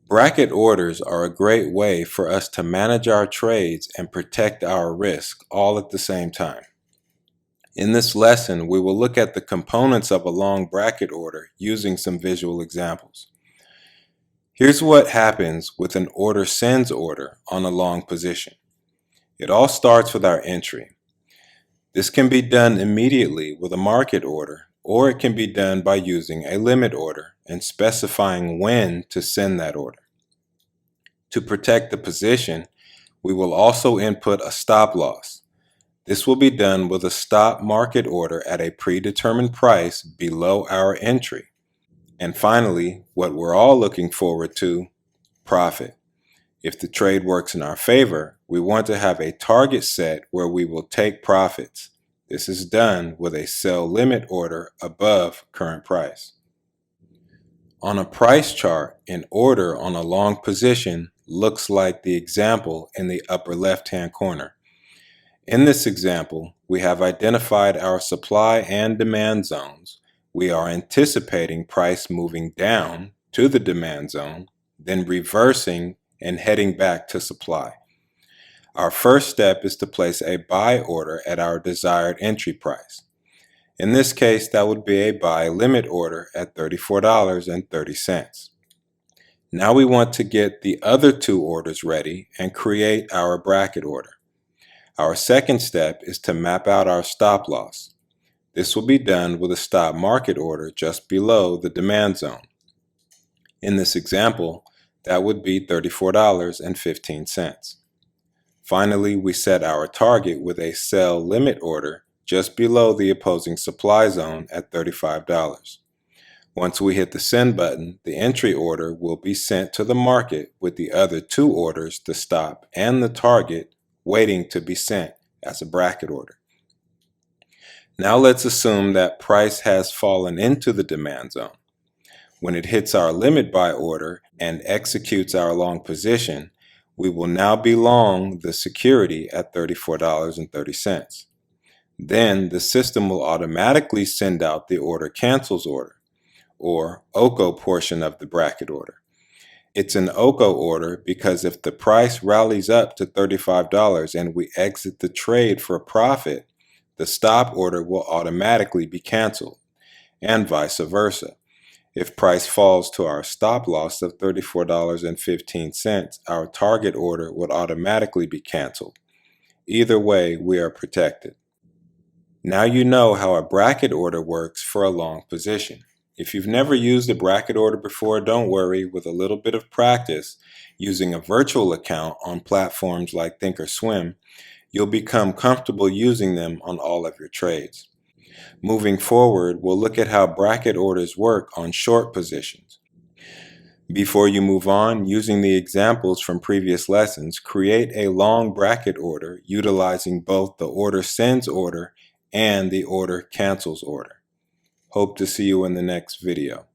Bracket orders are a great way for us to manage our trades and protect our risk all at the same time. In this lesson, we will look at the components of a long bracket order using some visual examples. Here's what happens with an order sends order on a long position. It all starts with our entry. This can be done immediately with a market order, or it can be done by using a limit order and specifying when to send that order. To protect the position, we will also input a stop loss. This will be done with a stop market order at a predetermined price below our entry. And finally, what we're all looking forward to, profit. If the trade works in our favor, we want to have a target set where we will take profits. This is done with a sell limit order above current price. On a price chart, an order on a long position looks like the example in the upper left-hand corner. In this example, we have identified our supply and demand zones. We are anticipating price moving down to the demand zone, then reversing and heading back to supply. Our first step is to place a buy order at our desired entry price. In this case, that would be a buy limit order at $34.30. Now we want to get the other two orders ready and create our bracket order. Our second step is to map out our stop loss. This will be done with a stop market order just below the demand zone. In this example, that would be $34.15. Finally, we set our target with a sell limit order just below the opposing supply zone at $35. Once we hit the send button, the entry order will be sent to the market with the other two orders, the stop and the target, waiting to be sent as a bracket order. Now let's assume that price has fallen into the demand zone. When it hits our limit buy order and executes our long position, we will now be long the security at $34.30. Then the system will automatically send out the order cancels order, or OCO portion of the bracket order. It's an OCO order because if the price rallies up to $35 and we exit the trade for a profit, the stop order will automatically be canceled, and vice versa. If price falls to our stop loss of $34.15, our target order would automatically be canceled. Either way, we are protected. Now you know how a bracket order works for a long position. If you've never used a bracket order before, don't worry. With a little bit of practice using a virtual account on platforms like Thinkorswim, you'll become comfortable using them on all of your trades. Moving forward, we'll look at how bracket orders work on short positions. Before you move on, using the examples from previous lessons, create a long bracket order utilizing both the order sends order and the order cancels order. Hope to see you in the next video.